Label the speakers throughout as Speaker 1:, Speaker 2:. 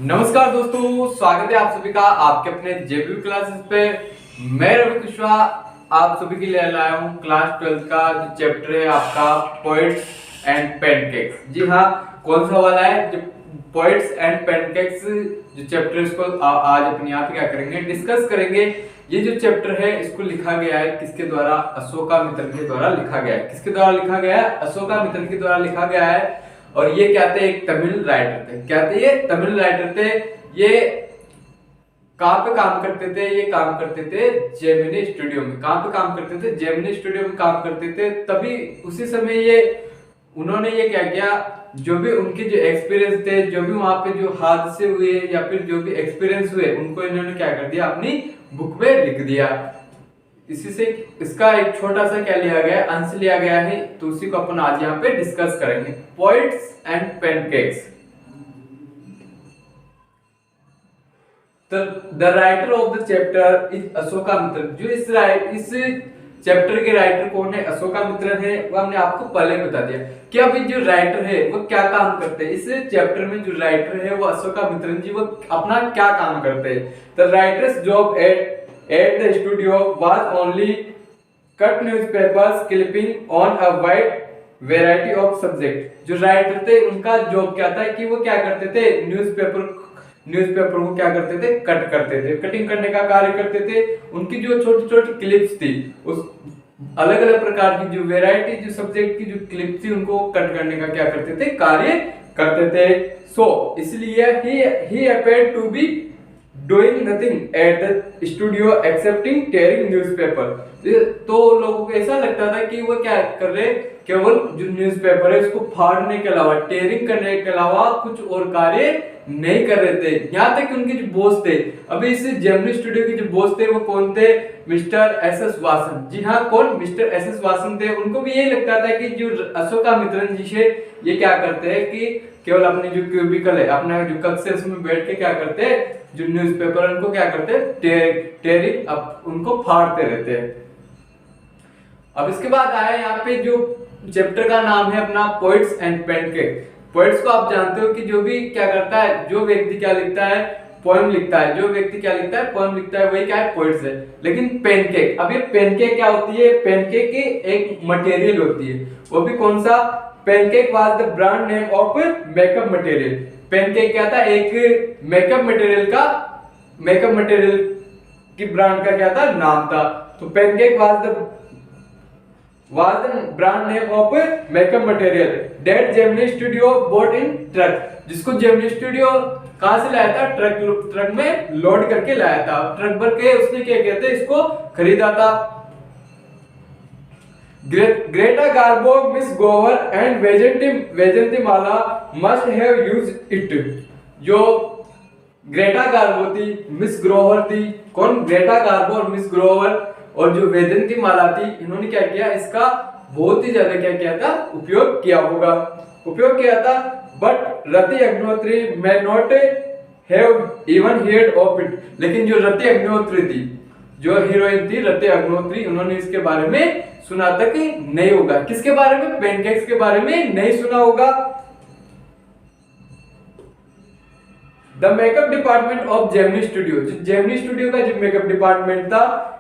Speaker 1: नमस्कार दोस्तों, स्वागत है आप सभी का आपके अपने जेबीयू क्लासेस पे। मैं रवि कुशवाहा आप सभी के लिए लाया हूँ क्लास 12 का जो चैप्टर है आपका पोएट्स एंड पैनकेक्स। जी हाँ, कौन सा वाला है जो पोएट्स एंड पैनकेक्स जो चैप्टर है इसको आज अपने आप क्या करेंगे, डिस्कस करेंगे। ये जो चैप्टर है इसको लिखा गया है किसके द्वारा? अशोकामित्रन के द्वारा लिखा गया है। किसके द्वारा लिखा गया है? अशोकामित्रन के द्वारा लिखा गया है। और ये क्या थे? एक तमिल राइटर थे। क्या थे ये? तमिल राइटर थे। ये कहाँ पे काम करते थे? ये काम करते थे जेमिनी स्टूडियो में। कहाँ पे काम करते थे? जेमिनी स्टूडियो में काम करते थे। तभी उसी समय ये उन्होंने ये क्या किया, जो भी उनके जो एक्सपीरियंस थे, जो भी वहां पे जो हादसे हुए या फिर जो भी एक्सपीरियंस हुए, उनको इन्होंने क्या कर दिया, अपनी बुक में लिख दिया। इसी से इसका एक छोटा सा क्या लिया गया, अंश लिया गया है, तो उसी को अपन आज यहाँ पे डिस्कस करेंगे। Poets and pancakes. The writer of the chapter is Ashokamitran. जो इस चैप्टर के राइटर कौन है? अशोकामित्रन है। वो हमने आपको पहले बता दिया कि अभी जो राइटर है वो क्या काम करते हैं। इस चैप्टर में जो राइटर है वो अशोकामित्रन जी, वो अपना क्या काम करते हैं। The writers job at the studio was only cut newspapers clipping on a wide variety of subject। जो राइटर थे उनका जॉब क्या था कि वो क्या करते थे, न्यूज़पेपर को क्या करते थे, कट करते थे, कटिंग करने का कार्य करते थे। उनकी जो छोटी छोटी क्लिप्स थी, उस अलग अलग प्रकार की जो वेराइटी जो सब्जेक्ट की जो क्लिप थी, उनको कट करने का क्या करते थे, कार्य करते थे। सो इसलिए he appeared to be doing nothing at the studio excepting tearing newspaper। तो लोगों को ऐसा लगता था कि वो क्या कर रहे, केवल जो न्यूज़पेपर है उसको फाड़ने के अलावा, टेयरिंग करने के अलावा कुछ और कार्य नहीं कर रहे थे। यहाँ तक कि उनके जो बॉस थे, अभी इस जेमिनी स्टूडियो के जो बॉस थे वो कौन थे? Mister SS. वासन। जी हाँ, कौन? Mister SS. वासन थे। उनको भी यही लगता था कि जो अशोकामित्रन जी से ये क्या करते हैं कि केवल अपनी जो क्यूबिकल है, अपना जो कक्ष है, उसमें बैठ के क्या करते हैं, जो न्यूज़पेपर उनको क्या करते हैं, टेयरिंग अब उनको फाड़ते रहते हैं। अब इसके बाद आया यहाँ पे जो चैप्टर का नाम है अपना पोएट्स एंड पैनकेक। पोएट्स को आप जानते हो कि जो भी क्या करता है, जो व्यक्ति क्या लिखता है, पोएम लिखता है। जो व्यक्ति क्या लिखता है, पोएम लिखता है, वही क्या है, पोएट्स है। लेकिन पैनकेक, अब ये पैनकेक क्या होती है? पैनकेक की एक मटेरियल होती है, वो भी कौन सा? Pancake was the brand name of makeup material. Pancake क्या था? एक मेकअप मटेरियल की ब्रांड का क्या था, नाम था। तो pancake was the brand name of makeup material that Gemini Studio bought in truck। जिसको जेमिनी स्टूडियो कहां से लाया था? ट्रक में लोड करके लाया था। ट्रक भर के उसने क्या कहते हैं, इसको खरीदा था। Greta Garbo, Miss Gohar and Vyjayantimala must have used it. जो ग्रेटा गार्बो थी, मिस ग्रोवर थी। कौन? ग्रेटा गार्बो और मिस ग्रोवर और जो वेजंतीमाला थी, इन्होंने क्या किया, इसका बहुत ही ज्यादा क्या किया था, उपयोग किया होगा, उपयोग किया था। But Rati Agnihotri may not have even heard of it। लेकिन जो रति अग्निहोत्री थी, जो हीरोइन थी रति अग्निहोत्री, उन्होंने इसके बारे में सुना तक नहीं होगा। किसके बारे में? पैनकेक्स के बारे में नहीं सुना होगा। The makeup department of Gemini studio. जो जेमिनी स्टूडियो का जो मेकअप डिपार्टमेंट था,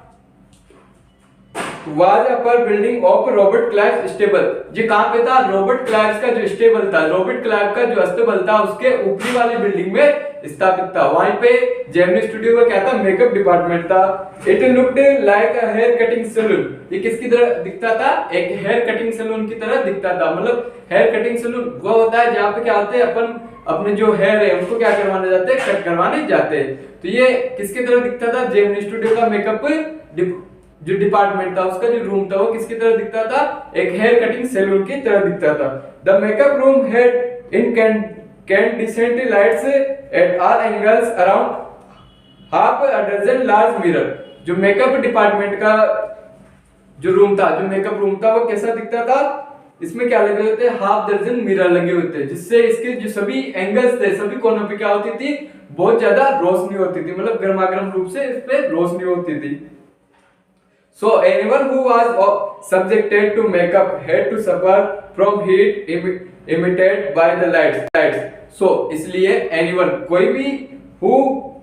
Speaker 1: was upper building of Robert Clive stable. ये कहां पे था? रॉबर्ट क्लाइव का जो स्टेबल था, रॉबर्ट क्लाइव का जो अस्तबल था, उसके ऊपरी वाली बिल्डिंग में स्थापित था। वहीं पे जेमिनी स्टूडियो का क्या था, मेकअप डिपार्टमेंट था। It looked like a hair cutting salon. ये किसकी तरह दिखता था? एक हेयर कटिंग सैलून की तरह दिखता था। मतलब हेयर कटिंग सैलून वो होता है जहाँ पे क्या होते हैं, अपन अपने जो हेयर है उनको क्या करवाने जाते हैं, कट करवाने जाते हैं। तो ये किसकी तरह दिखता था? जेमिनी स्टूडियो का मेकअप जो डिपार्टमेंट था, उसका जो रूम था, वो किसकी तरह दिखता था? एक हेयर कटिंग सैलून की तरह दिखता था। The makeup room had incandescent lights at all angles around half a dozen large mirror। जो मेकअप डिपार्टमेंट का जो रूम था, वो कैसा दिखता था? इसमें क्या लगे होते हैं? हाफ दर्जन मिरर लगे होते हैं, जिससे इसके जो सभी एंगल्स थे, सभी कोनों पे क्या होती थी, बहुत ज्यादा रोशनी होती थी। मतलब गर्मागर्म रूप से इस पे रोशनी होती थी। So anyone who was subjected to makeup had to suffer from heat emitted by the lights. So इसलिए एनीवन, कोई भी, who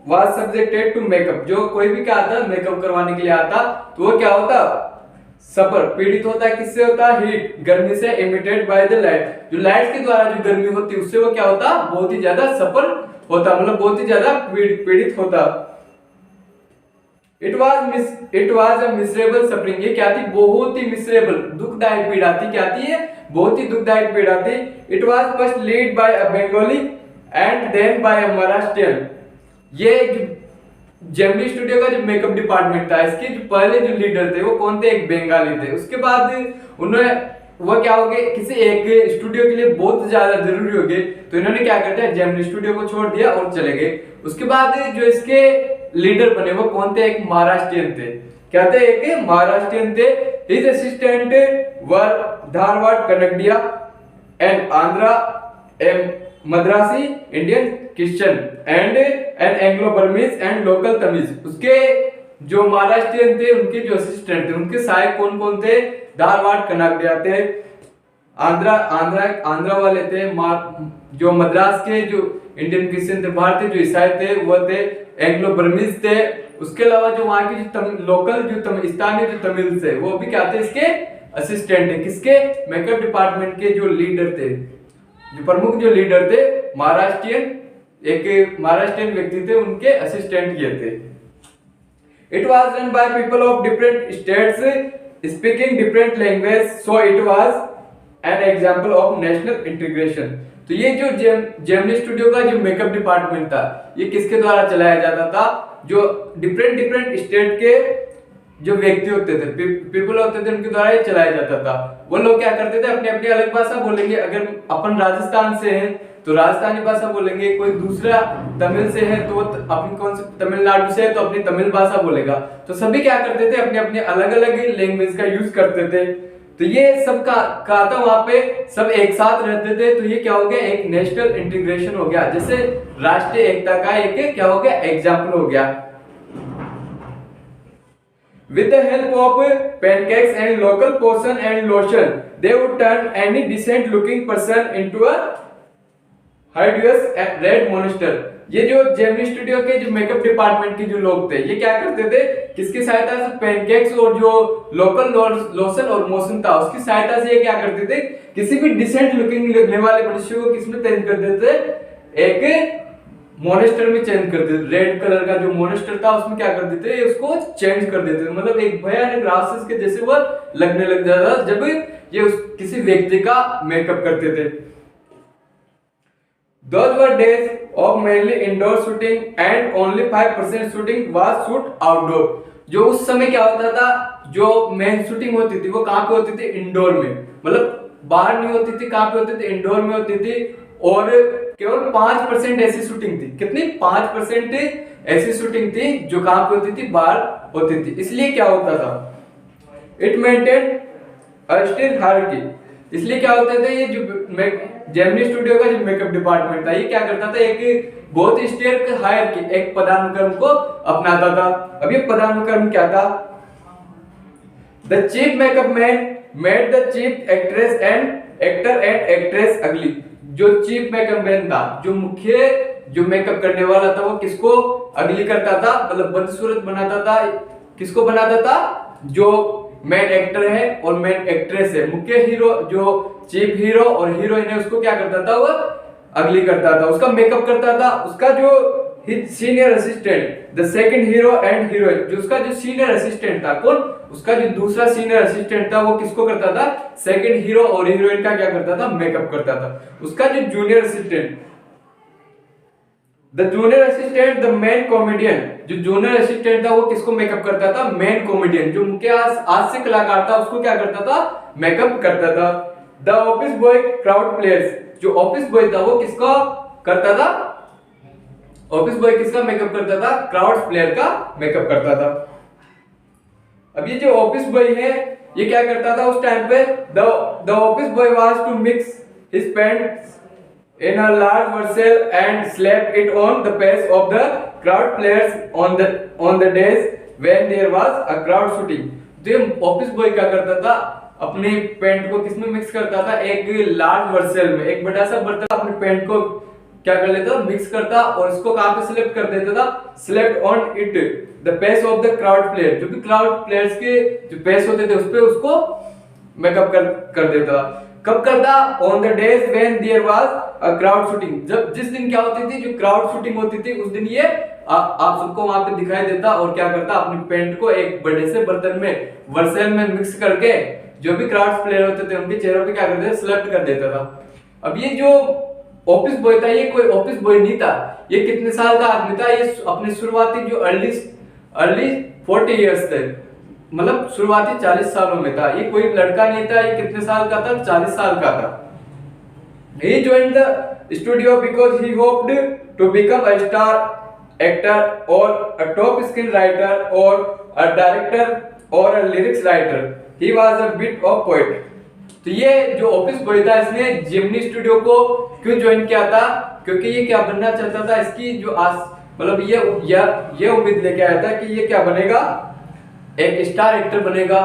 Speaker 1: was subjected to makeup, जो कोई भी क्या आता मेकअप करवाने के लिए आता, तो वो क्या होता, सफर, पीड़ित होता है। किससे होता है, हीट, गर्मी से, इमिटेड बाय द लाइट, जो लाइट के द्वारा जो गर्मी होती है उससे वो क्या होता, बहुत ही ज्यादा सफर होता, मतलब बहुत ही ज्यादा पीड़ित होता। It was a miserable suffering, ये क्या थी, बहुत ही मिसरेबल, दुखदायक पीड़ा थी। क्या थी ये, बहुत ही दुखदायक पीड़ा थी। It was first lead by a Bengali and then by a Maharashtrian. ये जेमिनी स्टूडियो का जो मेकअप डिपार्टमेंट था, इसके जो पहले जो लीडर थे वो कौन थे, एक बंगाली थे। उसके बाद उन्होंने, वो क्या हो गए, किसी एक स्टूडियो के लिए बहुत ज्यादा जरूरी हो गए, तो इन्होंने क्या कर दिया, जेमिनी स्टूडियो को छोड़ दिया और चले गए। उसके बाद जो इसके लीडर बने वो कौन थे, एक महाराष्ट्रियन थे। क्या थे, एक महाराष्ट्रियन थे। His assistant were Dharwad Kannadiga and Andhra an Madrasi Indian Christian and an Anglo Burmese and local Tamil. उसके जो महाराष्ट्रियन थे, उनके जो असिस्टेंट थे, उनके सहायक कौन कौन थे, धारवाड़ कनकडिया थे, आंध्रा वाले थे, जो मद्रास के जो इंडियन क्रिश्चियन थे, भारतीय जो ईसाई थे वो थे, एंग्लो बर्मीज थे। उसके अलावा जो वहां की जो लोकल जो स्थानीय जो तमिल थे वो भी क्या थे, इसके असिस्टेंट थे। किसके, मेकअप डिपार्टमेंट के जो लीडर थे, जो प्रमुख जो लीडर थे, एक महाराष्ट्रियन व्यक्ति थे, उनके असिस्टेंट ये थे। It was run by people of different states speaking different language, so it was an example of national integration. तो ये जो जेमिनी स्टूडियो का जो मेकअप डिपार्टमेंट था, ये किसके द्वारा चलाया जाता था, जो डिफरेंट स्टेट के जो व्यक्ति होते थे, पीपल होते थे, उनके द्वारा ये चलाया जाता था। वो लोग क्या करते थे, अपनी अपनी अलग भाषा बोलेंगे। अगर अपन राजस्थान से हैं तो राजस्थानी भाषा बोलेंगे, कोई दूसरा तमिल से है तो अपनी कौन सी तमिलनाडु से है तो अपनी तमिल भाषा बोलेगा। तो सभी क्या करते थे, अपने अपने अलग अलग लैंग्वेज का यूज करते थे। तो ये सब का था, वहां पे सब एक साथ रहते थे। तो ये क्या हो गया, एक नेशनल इंटीग्रेशन हो गया, जैसे राष्ट्रीय एकता का एक क्या हो गया, एग्जाम्पल हो गया। With the help of pancakes and local potion and lotion, they would turn any decent-looking person into a hideous red monster. ये जो जेमिनी स्टूडियो के जो मेकअप डिपार्टमेंट के जो लोग थे, ये क्या करते थे, किसकी सहायता से, पैनकेक्स और जो लोकल लोशन और मोशन था उसकी सहायता से ये क्या करते थे, किसी भी डिसेंट लुकिंग लगने वाले मनुष्य को किसमें चेंज कर देते थे, एक मोनेस्टर में चेंज कर देते। रेड कलर का जो मोनेस्टर था उसमें क्या कर देते, उसको चेंज कर देते, मतलब एक भयानक राक्षस के जैसे वो लगने लग जाता जब ये किसी व्यक्ति का मेकअप करते थे। Those were days of mainly indoor shooting and only 5% shooting was shoot outdoor. जो उस समय क्या होता था, जो मेन शूटिंग होती थी वो कहाँ पे होती थी, इंडोर में, मतलब बाहर नहीं होती थी। कहाँ पे होती थी, इंडोर में होती थी। और केवल 5% ऐसी शूटिंग थी, कितनी, 5% ऐसी शूटिंग थी जो कहाँ पे होती थी, बाहर होती थी। इसलिए क्या होता था, इट मेंटेन अस्टिर हायरार्की। इसलिए क्या होता था, ये जो जेमिनी स्टूडियो का जो मेकअप डिपार्टमेंट था ये क्या करता था, एक बहुत स्टेयर हायरार्की, एक पदानुक्रम को अपनाता था। अब ये पदानुक्रम क्या था, the chief makeup man made the chief actress and actor and actress अगली। जो चीफ मेकअप मैन था, जो मुख्य जो मेकअप करने वाला था, वो किसको अगली करता था, मतलब बदसूरत बनाता था। किसको बनाता था, जो मेन एक्टर है और मेन एक्ट्रेस है, मुख्य हीरो जो चीफ हीरो और हीरोइन है, उसको क्या करता था, वो अगली करता था, उसका मेकअप करता था। उसका जो senior assistant, the second hero and heroine, जो उसका जो सीनियर असिस्टेंट था, कौन, उसका जो दूसरा सीनियर असिस्टेंट था, वो किसको करता था, सेकंड हीरो और हीरोइन का क्या करता था, मेकअप करता था। उसका जो junior assistant, the junior assistant the main comedian, जो जूनियर असिस्टेंट था वो किसको मेकअप करता था, मेन कॉमेडियन, जो मुख्य हास्य कलाकार था उसको क्या करता था, मेकअप करता था। The office boy crowd players, जो ऑफिस बॉय था वो किसका करता था, ऑफिस बॉय किसका मेकअप करता था, क्राउड प्लेयर का मेकअप करता था। अब ये जो ऑफिस बॉय है ये क्या करता था उस टाइम पे, the office boy was to mix his pants in a large vessel and slap it on the face of the crowd players on the days when there was a crowd shooting। तो office boy क्या करता था, अपनी paint को किसमें mix करता था, एक लार्ज वर्सेल में, एक बड़ा सा बर्तन अपने पेंट को क्या कर लेता, मिक्स करता और इसको कहां पे सिलेक्ट कर देता था, select on it the pace of the crowd player, जो भी क्राउड प्लेयर्स के जो पेस होते थे उस पे उसको मेकअप कर देता। कब करता, on the days when there was a crowd shooting, जब जिस दिन क्या होती थी, जो क्राउड शूटिंग होती थी उस दिन ये आप सबको वहां पे दिखाई देता और क्या करता, अपनी पेंट को एक बड़े से बर्तन में वर्सेल में मिक्स करके जो भी क्राउड प्लेयर होते थे उनके चेहरों पे क्या कर देता, सिलेक्ट कर देता था। अब ये जो ऑफिस बॉय था, ये कोई ऑफिस बॉय नहीं था, ये कितने साल का आदमी था, ये अपने शुरुआती जो अर्ली 40 इयर्स थे, मतलब शुरुआती 40 सालों में था, ये कोई लड़का नहीं था, ये कितने साल का था, 40 साल का था। He joined the studio because he hoped to become a star actor or a top screenwriter or a director or a lyrics writer. He was a bit of poet. तो ये जो ऑफिस बॉय था इसने Gemini studio को क्यों join किया था, क्योंकि ये क्या बनना चाहता था, इसकी जो मतलब ये उम्मीद लेके आया था कि ये क्या बनेगा, एक स्टार एक्टर बनेगा,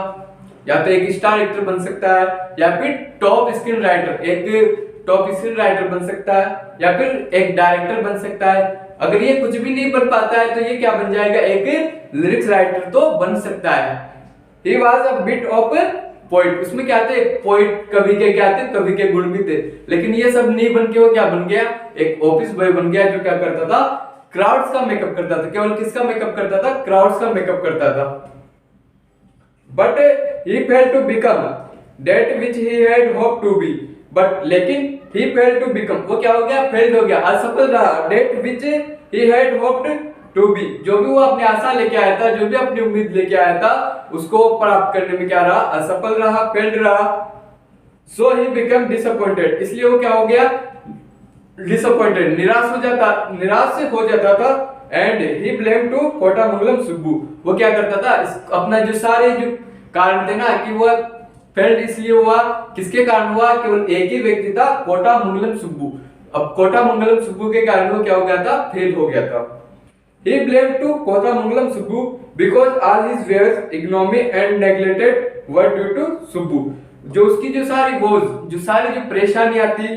Speaker 1: या तो एक स्टार एक्टर बन सकता है या फिर टॉप स्क्रीन राइटर, एक टॉप स्क्रीन राइटर बन सकता है या फिर एक डायरेक्टर बन सकता है। अगर ये कुछ भी नहीं बन पाता है तो ये क्या बन जाएगा, एक लिरिक्स राइटर तो बन सकता है। He was a bit of a poet, उसमें क्या थे, पोइट कवि के क्या थे, कवि के गुण भी थे, लेकिन ये सब नहीं बन के वो क्या बन गया, एक ऑफिस बॉय बन गया जो क्या करता था, क्राउड्स का मेकअप करता था। केवल किसका मेकअप करता था, क्राउड्स का मेकअप करता था। But he failed to become that which he had hoped to be, but लेकिन he failed to become, वो क्या हो गया, फेल्ड हो गया, असफल रहा, that which he had hoped to be, जो भी वो अपनी आशा लेके आया था, जो भी अपनी उम्मीद लेके आया था उसको प्राप्त करने में क्या रहा, असफल रहा, फेल्ड रहा। so he became disappointed, इसलिए वो क्या हो गया, disappointed, निराश से हो जाता था। and he blamed to कोटामंगलम Subbu, वो क्या करता था, अपना जो सारे जो कारण थे ना कि वो फेल्ड इसलिए हुआ, किसके कारण हुआ, केवल एक ही व्यक्ति था, कोटामंगलम सुब्बू। अब कोटामंगलम सुब्बू के कारण वो क्या हो गया था, फेल हो गया था। He blamed to कोटामंगलम Subbu because all his fears, ignominy and neglected were due to Subbu, जो उसकी जो सारी जो परेशानियां थी,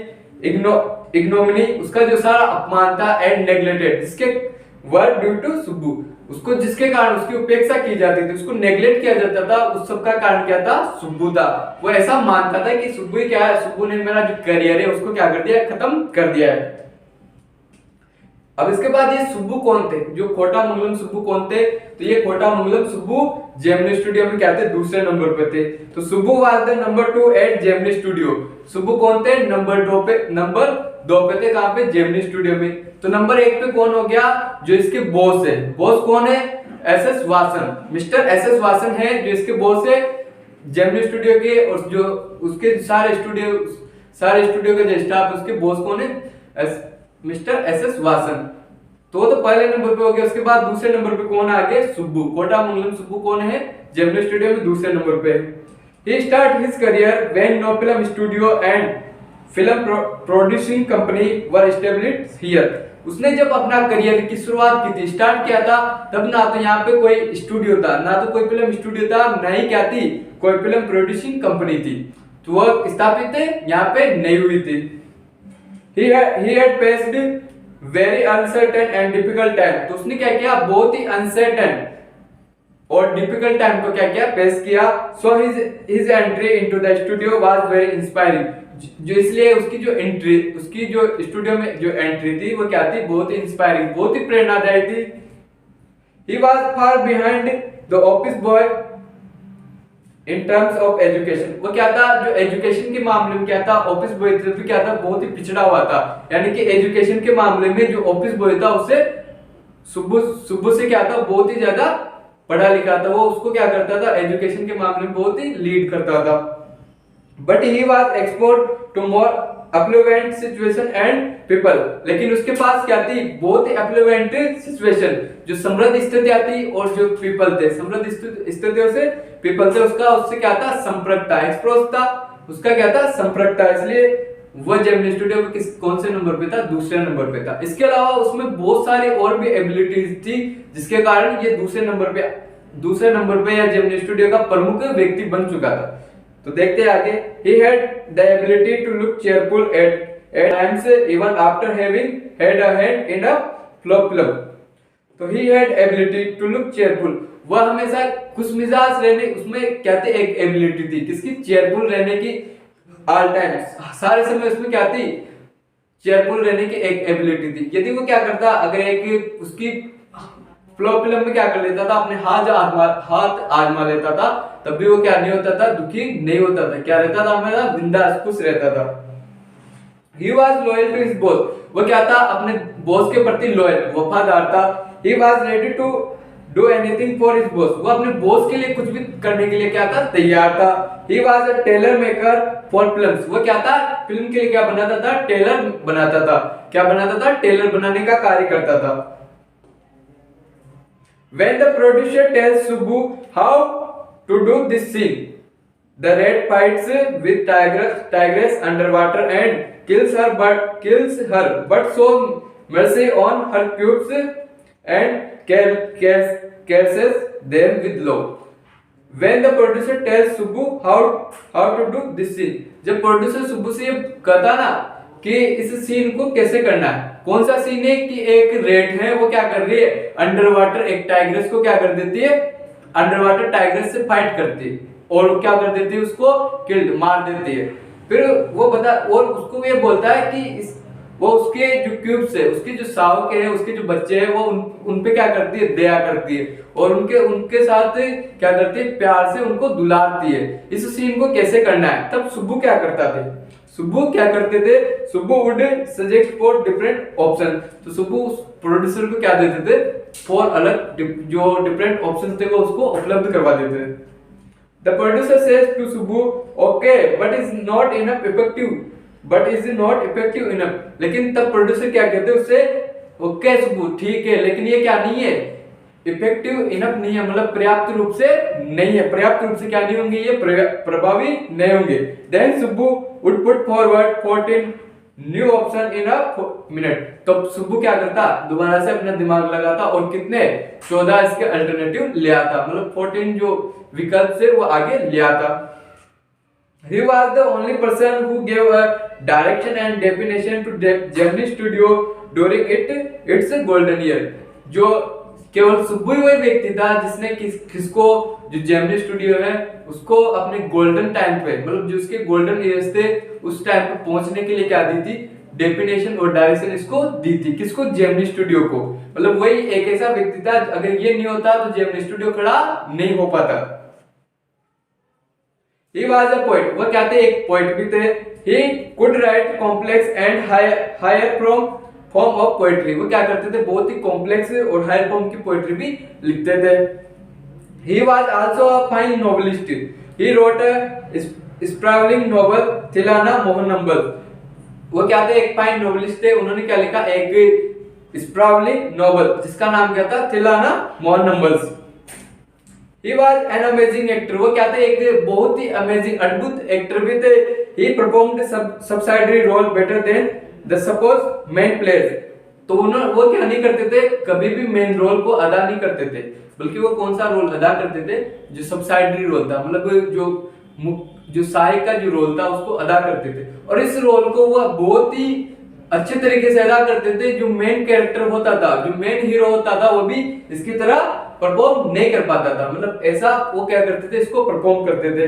Speaker 1: इग्नोमिनी, उसका जो सारा अपमान था, एंड नेग्लेक्टेड, जिसके वर ड्यू टू सुब्बू, उसको जिसके कारण उसकी उपेक्षा की जाती थी, उसको नेग्लेक्ट किया जाता था, उस सब का कारण क्या था, सुब्बू था। वो ऐसा मानता था कि सुब्बू ही क्या है, सुब्बू ने मेरा जो करियर है उसको क्या कर दिया, खत्म कर दिया है। अब इसके बाद ये सुब्बू कौन थे, जो कोटामंगलम सुब्बू कौन थे, तो ये कोटामंगलम सुब्बू जेमिनी स्टूडियो में क्या थे, दूसरे नंबर पे थे। तो Subbu was the number 2 at Gemini studio, Subbu कौन थे, नंबर 2 पे थे, कहां पे, जेमिनी स्टूडियो में। तो नंबर 1 पे कौन हो गया, जो इसके बॉस है, बॉस कौन है, SS Vasan, mister SS Vasan है जो इसके बॉस है जेमिनी स्टूडियो के, और जो उसके सारे स्टूडियो के जो स्टाफ, उसके बॉस कौन है, मिस्टर एसएस वासन। तो पहले नंबर पे हो गया। उसके बाद दूसरे नंबर पे कौन आ गए, सुब्बू, कोटामंगलम सुब्बू कौन है, जेमिनी स्टूडियो में दूसरे नंबर पे। He started his career when no film studio and film producing company were established here. उसने जब अपना करियर की शुरुआत की थी, स्टार्ट किया था, तब ना तो यहाँ पे कोई स्टूडियो था, ना तो कोई फिल्म स्टूडियो था, ना ही क्या थी, कोई फिल्म प्रोड्यूसिंग कंपनी थी। तो वह स्थापित यहाँ पे नहीं हुई थी। He had faced very uncertain and difficult time. तो उसने क्या किया, बहुत ही अनसर्टेन और डिफिकल्ट टाइम को क्या किया, फेस किया। So his entry into the studio was very inspiring. जो इसलिए उसकी जो स्टूडियो में जो एंट्री थी वो क्या थी, बहुत ही इंस्पायरिंग, बहुत ही प्रेरणादायी थी। He was far behind the office boy in terms of education. वो क्या था, जो एजुकेशन के मामले में क्या था, ऑफिस बॉय से क्या था, बहुत ही पिछड़ा हुआ था। यानी कि एजुकेशन के मामले में जो ऑफिस बॉय था उससे सुब्बू से क्या था, बहुत ही ज्यादा पढ़ा लिखा था। वो उसको क्या करता था, एजुकेशन के मामले में बहुत ही लीड करता था। But he was export to more affluent situation and people, लेकिन उसके पास क्या थी, बहुत ही अफ्लुएंट सिचुएशन, जो समृद्ध स्थितियां थी, और जो पीपल थे, समृद्ध स्थितियों से पीपल थे, उससे क्या था, संपर्क था, एक्सप्रोस था, उसका क्या था, संपर्क था। इसलिए वो जेमिनी स्टूडियो में कौन से नंबर पे था, दूसरे नंबर पे था। इसके अलावा उसमें बहुत सारी और भी एबिलिटीज थी, जिसके कारण ये दूसरे नंबर पे या जेमिनी स्टूडियो का प्रमुख व्यक्ति बन चुका था। तो देखते हैं आगे। He had the ability to look cheerful at times even after having had a hand in a problem. तो he had ability to look cheerful, वह हमेशा खुशमिजाज रहने, उसमें क्या थी, एक एबिलिटी थी किसकी, चेयरफुल रहने की, ऑल टाइम सारे समय उसमें क्या थी, चेयरफुल रहने की एक एबिलिटी थी। यदि वो क्या करता, अगर एक उसकी प्रॉब्लम में क्या कर लेता था, अपने हाथ आजमा लेता था, तब भी वो क्या नहीं होता था, दुखी नहीं होता था, क्या रहता था, हमेशा बिंदास खुश रहता था। He was loyal to his boss, वो क्या था, अपने बॉस के प्रति लॉयल, वफादार था। He was ready to do anything for his boss, वो अपने बॉस के लिए कुछ भी करने के लिए क्या था, तैयार था। He was a tailor maker for films, वो क्या था, फिल्म के लिए क्या बनाता था, टेलर बनाता था, क्या बनाता था, टेलर बनाने का कार्य करता था। When the producer tells Subbu how to do this scene, the rat fights with tigress underwater and kills her, but shows mercy on her cubes and curses them with love. When the producer tells Subbu how to do this scene, जब producer Subbu से ये कहता ना कि इस scene को कैसे करना है, कौन सा सीन है कि एक रेड है वो क्या कर रही है, अंडर वाटर एक टाइग्रेस को क्या कर देती है, अंडर वाटर टाइग्रेस से फाइट करती है और क्या कर देती है, उसको किल्ड मार देती है। फिर वो बता, और उसको ये बोलता है कि वो उसके जो क्यूब्स है, उसके जो शावक है, उसके जो बच्चे हैं, वो उन पे क्या करती है, दया करती है और उनके साथ क्या करती है, प्यार से उनको दुलारती है। इस सीन को कैसे करना है, तब सुब्बू क्या करता थे, सुब्बू क्या करते थे, Subbu would suggest for different option, तो सुब्बू प्रोड्यूसर को क्या देते थे, फॉर अलग जो डिफरेंट ऑप्शन थे वो उसको उपलब्ध करवा देते थे। The producer says to Subbu, okay but is not enough enough, लेकिन तब प्रोड्यूसर क्या कहते हैं उससे, ओके सुब्बू ठीक है, लेकिन ये क्या नहीं है, इफेक्टिव इनफ नहीं है, मतलब पर्याप्त रूप से नहीं है, पर्याप्त रूप से क्या नहीं होंगे, ये प्रभावी नहीं होंगे। Then Subbu would put forward 14 new option in a minute, तो सुब्बू क्या करता, दोबारा से अपना दिमाग लगाता और कितने 14 इसके अल्टरनेटिव ले आता, मतलब 14 जो विकल्प से वो आगे ले आता। He was the only person who gave a direction and definition to Gemini Studio during its golden year, जो केवल सुब्बू ही वही व्यक्ति था जिसने किसको, जो जेमिनी स्टूडियो है उसको अपने गोल्डन टाइम पे, मतलब जो उसके गोल्डन इयर्स थे उस टाइम पे पहुंचने के लिए क्या दी थी, डेफिनेशन और डायरेक्शन इसको दी थी, किसको, जेमिनी स्टूडियो को। मतलब वही एक ऐसा व्यक्ति था, अगर ये नहीं होता तो जेमिनी स्टूडियो खड़ा नहीं हो पाता। He was a poet, वो क्या थे, एक पोएट भी थे। He could write complex and higher form of poetry, वो क्या करते थे, बहुत ही कॉम्प्लेक्स और हायर फॉर्म की पोएट्री भी लिखते थे। He was also a fine novelist. He wrote a sprawling novel थिलाना मोहनम्बल, वो क्या थे, एक फाइन नोवेलिस्ट थे, उन्होंने क्या लिखा, एक स्प्रावलिंग नोवेल जिसका नाम क्या था, थिलाना मोहनम्बल्स। He was an amazing actor, वो क्या थे, एक बहुत ही अमेजिंग अद्भुत एक्टर भी थे। He performed subsidiary role better than the supposed main players, तो वो क्या नहीं करते थे, कभी भी मेन रोल को अदा नहीं करते थे, बल्कि वो कौन सा रोल अदा करते थे, जो सबसाइडरी रोल था, मतलब जो सहायक का जो रोल था उसको अदा करते थे, और इस रोल को वो बहुत ही अच्छे तरीके से अदा करते थे। जो मेन कैरेक्टर होता था, जो मेन हीरो होता था, वो भी इसकी तरह परफॉर्म नहीं कर पाता था, मतलब ऐसा वो क्या करते थे, इसको परफॉर्म करते थे।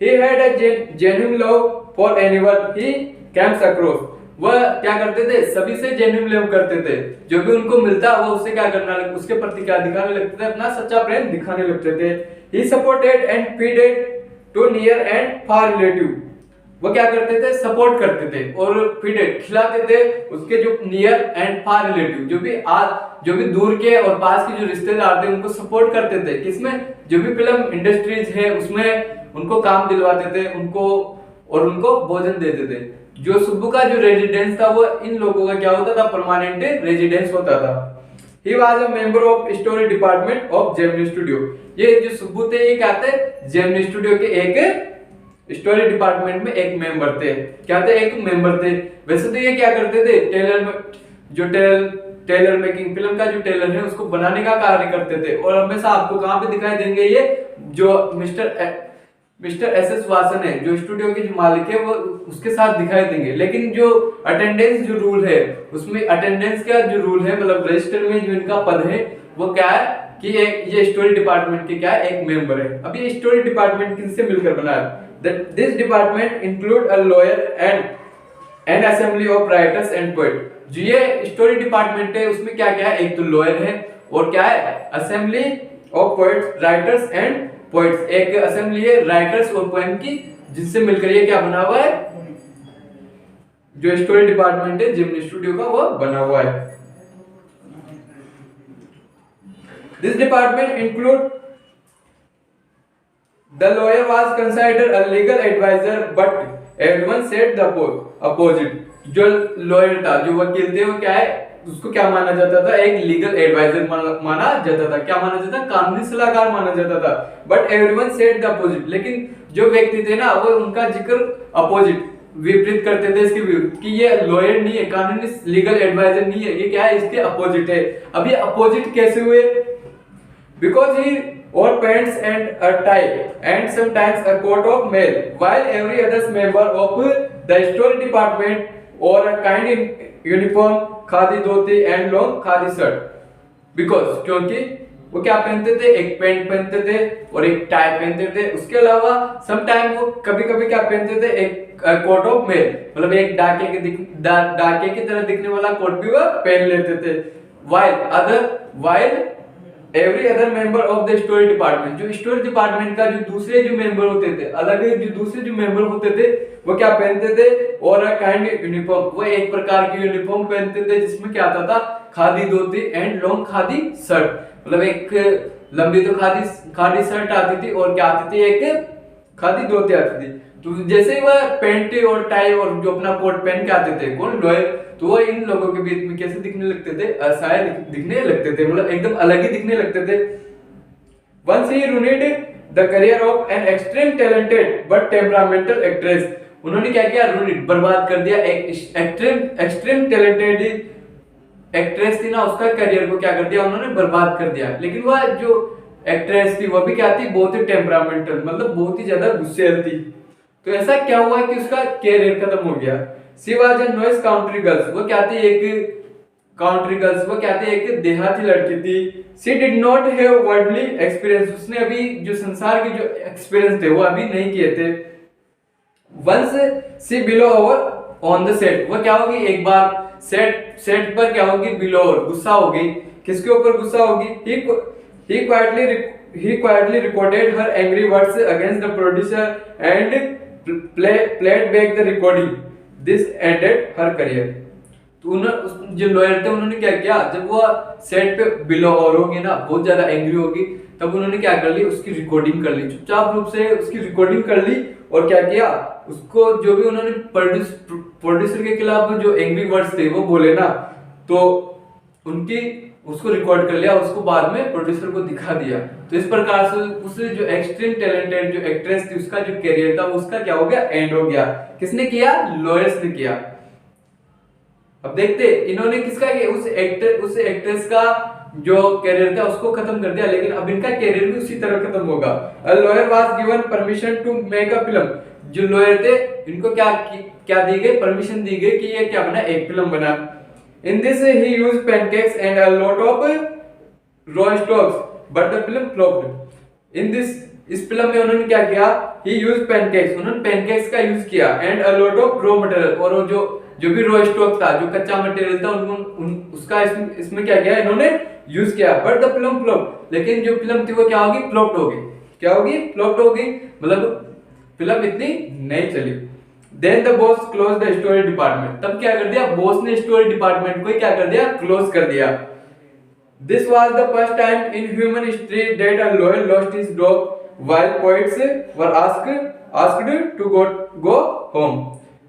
Speaker 1: He had a genuine love for anyone he comes across, वह क्या करते थे, सभी से जेन्युइन लव करते थे, जो भी उनको मिलता वो उससे क्या करना, उसके प्रति क्या दिखाने लगते थे, अपना सच्चा प्रेम दिखाने लगते थे। He supported and feeded to near and far relative, वो क्या करते थे, सपोर्ट करते थे और फीडेड खिलाते थे उसके जो नियर एंड फार रिलेटिव, जो भी दूर के और पास के जो रिश्तेदार थे उनको सपोर्ट करते थे, किसमें, जो भी फिल्म इंडस्ट्रीज है उसमें उनको काम दिलवाते थे, उनको भोजन देते थे। जो सुब्बू का जो रेजिडेंस था वो इन लोगों का क्या होता था, परमानेंट रेजिडेंस होता था। He was a member of story department of Gemini Studio, ये जो सुब्बू थे ये क्या थे, जेमिनी स्टूडियो के एक स्टोरी डिपार्टमेंट में एक मेंबर थे, क्या थे, एक मेंबर थे। वैसे तो ये क्या करते थे, टेलर मेकिंग, फिल्म का जो टेलर है उसको बनाने का कार्य करते थे, और हमेशा आपको कहां पे दिखाई देंगे, ये जो मिस्टर एस एस वासन है जो स्टूडियो के जो मालिक है वो उसके साथ दिखाई देंगे। लेकिन जो अटेंडेंस जो रूल है उसमें अटेंडेंस का जो रूल है मतलब रजिस्टर में जो इनका पद है वो क्या है कि ये स्टोरी डिपार्टमेंट के क्या है एक मेंबर है। अब ये स्टोरी डिपार्टमेंट किनसे मिलकर बना है? This department include a lawyer and N assembly of writers and poet. जो ये स्टोरी डिपार्टमेंट है उसमें क्या क्या है, एक तो लॉयर है और क्या है assembly of poets writers and poets, एक असेंबली है राइटर्स और पोएम की जिससे मिलकर ये क्या बना हुआ है, जो स्टोरी डिपार्टमेंट है जिम्नी स्टूडियो का वो बना हुआ है। This department include the lawyer was considered a legal adviser but everyone said the opposite. जो लॉयर था जो वकील थे वो क्या है उसको क्या माना जाता था, एक लीगल एडवाइजर माना जाता था। क्या माना जाता था? कानूनी सलाहकार माना जाता था। But everyone said the opposite, लेकिन जो व्यक्ति थे ना वो उनका जिक्र अपोजिट विपरीत करते थे इसके विरुद्ध कि ये लॉयर नहीं है, कानूनी लीगल एडवाइजर नहीं है, ये क्या है इसके अपोजिट है। अब ये अपोजिट कैसे हुए? Because he or pants and a tie and sometimes a coat of mail while every other member of the story department or a kind in uniform khadi dhoti and long khadi shirt. Because क्योंकि वो क्या पहनते थे, एक pant पहनते थे और एक टाई पहनते थे। उसके अलावा समटाइम वो कभी कभी क्या पहनते थे, एक कोट ऑफ मेल मतलब एक डाके की तरह दिखने वाला कोट भी वो पहन लेते थे। While every other member of the story department, जो स्टोरी डिपार्टमेंट का जो दूसरे जो मेंबर होते थे अलग जो दूसरे जो मेंबर होते थे वो क्या पहनते थे, और काइंड यूनिफॉर्म, वो एक प्रकार की यूनिफॉर्म पहनते थे जिसमें क्या आता था खादी धोती एंड लॉन्ग खादी शर्ट, मतलब एक लंबी तो खादी शर्ट आती थी और क्या आती थी एक खादी धोती आती थी। तो जैसे ही वह पैंट और टाई और जो अपना कोट पहन के आते थे कौन लॉयर, तो वो इन लोगों के बीच में कैसे दिखने लगते थे, असहाय दिखने लगते थे, मतलब एकदम अलग ही दिखने लगते थे। Once he ruined the career of an extreme talented but temperamental actress, उन्होंने क्या किया, रुइंड बर्बाद कर दिया एक एक्सट्रीम टैलेंटेड एक्ट्रेस थी ना, उसका करियर को क्या कर दिया उन्होंने बर्बाद कर दिया। लेकिन वह जो एक्ट्रेस थी वो भी क्या थी, बहुत ही टेम्परामेंटल, मतलब बहुत ही ज्यादा गुस्सैल थी। तो ऐसा क्या हुआ कि उसका करियर खत्म हो गया। She was a nice country girls, वो क्या थी एक काउंट्री गर्ल्स, वो क्या थी एक देहाती लड़की थी। She did not have worldly experience, उसने अभी जो संसार के जो एक्सपीरियंस थे वो अभी नहीं किए थे। Once she below over on the set, वो क्या होगी एक बार सेट पर क्या होगी, बिलो ओवर गुस्सा होगी। किसके ऊपर गुस्सा होगी? He quietly recorded her angry words against the producer and played back the recording. This ended her career. तो जो लॉयर थे उन्होंने क्या किया, जब वो सेट पे बिलो और होगी ना, बहुत ज्यादा एंग्री होगी, तब उन्होंने क्या कर ली, उसकी रिकॉर्डिंग कर ली, चुपचाप रूप से उसकी रिकॉर्डिंग कर ली। और क्या किया, उसको जो भी उन्होंने प्रोड्यूसर के खिलाफ जो एंग्री वर्ड्स थे वो बोले ना, तो उनकी उसको रिकॉर्ड कर लिया, उसको बाद में प्रोड्यूसर को दिखा दिया। तो इस प्रकार से उस जो एक्सट्रीम टैलेंटेड जो एक्ट्रेस थी उसका जो करियर था उसका क्या हो गया, एंड हो गया। किसने किया? लॉयर्स ने किया। अब देखते इन्होंने किसका किया, उस एक्ट्रेस का जो करियर था उसको खत्म कर दिया, लेकिन अब इनका करियर भी उसी तरह खत्म होगा। A lawyer was given permission to make a film, जो लॉयर थे इनको क्या दी गई, परमिशन दी गई कि ये क्या बना, एक फिल्म बना। In this he used pancakes and a lot of raw stocks, but the film flopped. इस फिल्म में उन्होंने क्या किया, he used pancakes, उन्होंने pancakes का यूज किया, and a lot of raw material, और वो जो भी raw stock था, जो कच्चा मटेरियल था, उसका इसमें क्या किया इन्होंने यूज किया, but the film flopped, लेकिन जो फिल्म थी वो क्या होगी, फ्लॉप होगी। क्या होगी? फ्लॉप होगी, मतलब फिल्म इतनी नहीं चली। Then the boss closed the story department, तब क्या कर दिया, बॉस ने स्टोरी डिपार्टमेंट को क्या कर दिया, क्लोज कर दिया। This was the first time in human history that a lawyer lost his job while poets were asked to go home.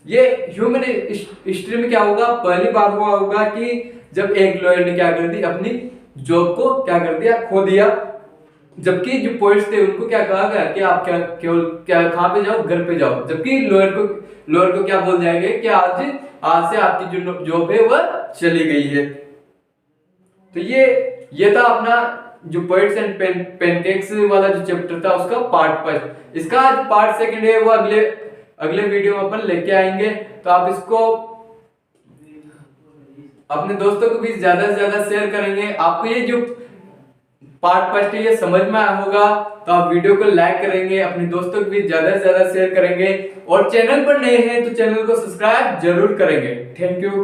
Speaker 1: ये ह्यूमन हिस्ट्री में क्या होगा, पहली बार हुआ होगा कि जब एक लॉयर ने क्या कर दी, अपनी जॉब को क्या कर दिया, खो दिया। जबकि जो पोएट्स थे उनको क्या कहा गया कि आप क्या कहां पे जाओ, घर पे जाओ, जबकि लॉयर को क्या बोल जाएंगे कि आज से आपकी जो जॉब है वह चली गई है। तो ये था अपना जो पोएट्स एंड पेनकेक्स वाला जो चैप्टर था उसका पार्ट फर्स्ट, इसका आज पार्ट सेकंड है वो अगले अगले वीडियो में अपन लेके आएंगे। तो आप इसको अपने दोस्तों को भी ज्यादा से ज्यादा शेयर करेंगे। आपको ये जो पार्ट फर्स्ट है ये समझ में आया होगा तो आप वीडियो को लाइक करेंगे, अपने दोस्तों को भी ज्यादा से ज्यादा शेयर करेंगे और चैनल पर नए हैं तो चैनल को सब्सक्राइब जरूर करेंगे। Thank you.